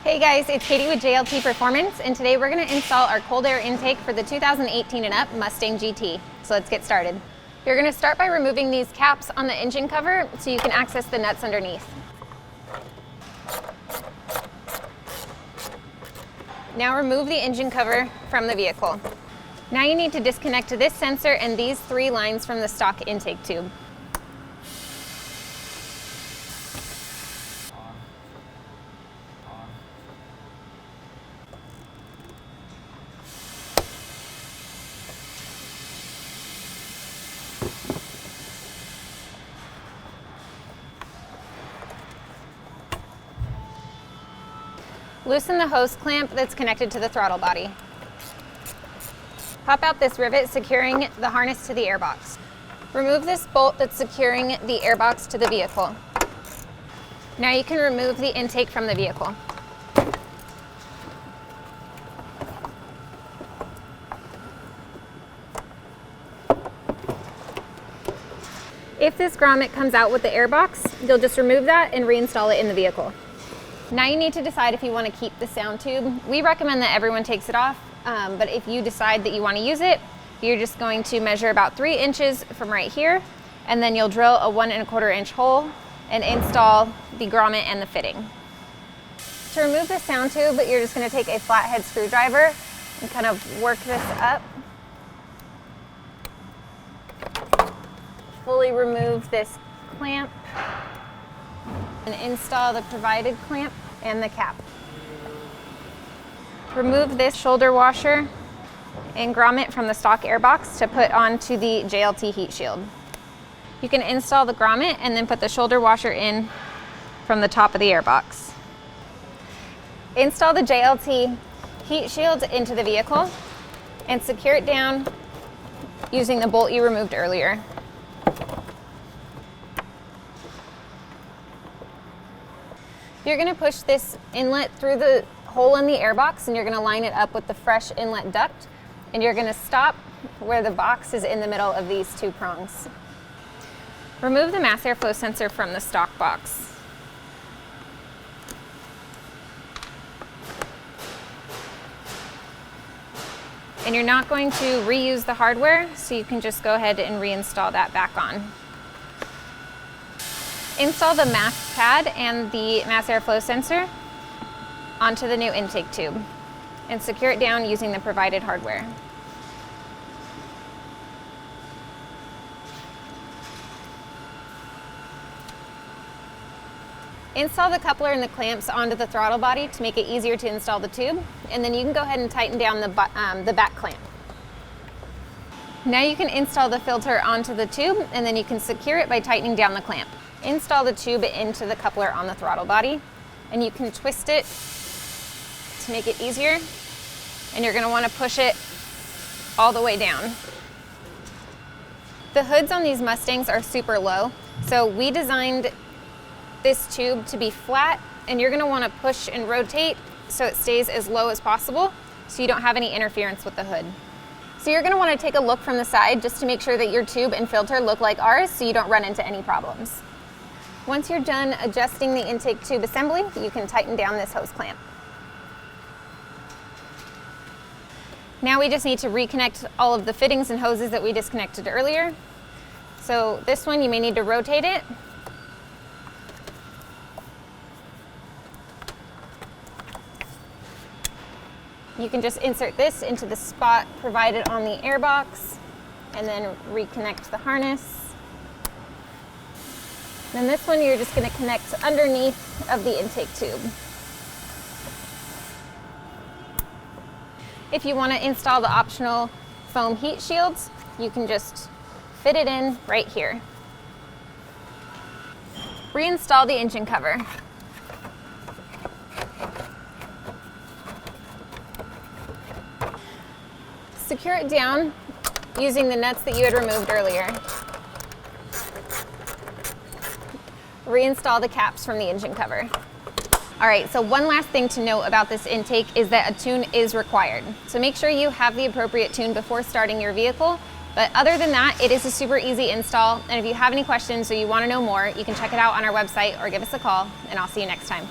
Hey guys, it's Katie with JLT Performance, and today we're going to install our cold air intake for the 2018 and up Mustang GT. So let's get started. You're going to start by removing these caps on the engine cover so you can access the nuts underneath. Now remove the engine cover from the vehicle. Now you need to disconnect this sensor and these 3 lines from the stock intake tube. Loosen the hose clamp that's connected to the throttle body. Pop out this rivet securing the harness to the airbox. Remove this bolt that's securing the airbox to the vehicle. Now you can remove the intake from the vehicle. If this grommet comes out with the airbox, you'll just remove that and reinstall it in the vehicle. Now you need to decide if you want to keep the sound tube. We recommend that everyone takes it off, but if you decide that you want to use it, you're just going to measure about 3 inches from right here, and then you'll drill a 1 1/4 inch hole and install the grommet and the fitting. To remove the sound tube, you're just going to take a flathead screwdriver and kind of work this up. Fully remove this clamp and install the provided clamp and the cap. Remove this shoulder washer and grommet from the stock airbox to put onto the JLT heat shield. You can install the grommet and then put the shoulder washer in from the top of the airbox. Install the JLT heat shield into the vehicle and secure it down using the bolt you removed earlier. You're going to push this inlet through the hole in the airbox, and you're going to line it up with the fresh inlet duct, and you're going to stop where the box is in the middle of these 2 prongs. Remove the mass airflow sensor from the stock box. And you're not going to reuse the hardware, so you can just go ahead and reinstall that back on. Install the mask pad and the mass airflow sensor onto the new intake tube and secure it down using the provided hardware. Install the coupler and the clamps onto the throttle body to make it easier to install the tube, and then you can go ahead and tighten down the back clamp. Now you can install the filter onto the tube, and then you can secure it by tightening down the clamp. Install the tube into the coupler on the throttle body, and you can twist it to make it easier, and you're going to want to push it all the way down. The hoods on these Mustangs are super low, so we designed this tube to be flat, and you're going to want to push and rotate so it stays as low as possible so you don't have any interference with the hood. So you're going to want to take a look from the side just to make sure that your tube and filter look like ours so you don't run into any problems. Once you're done adjusting the intake tube assembly, you can tighten down this hose clamp. Now we just need to reconnect all of the fittings and hoses that we disconnected earlier. So this one, you may need to rotate it. You can just insert this into the spot provided on the airbox and then reconnect the harness. Then this one you're just going to connect underneath of the intake tube. If you want to install the optional foam heat shields, you can just fit it in right here. Reinstall the engine cover. Secure it down using the nuts that you had removed earlier. Reinstall the caps from the engine cover. All right, so one last thing to note about this intake is that a tune is required. So make sure you have the appropriate tune before starting your vehicle. But other than that, it is a super easy install. And if you have any questions or you want to know more, you can check it out on our website or give us a call, and I'll see you next time.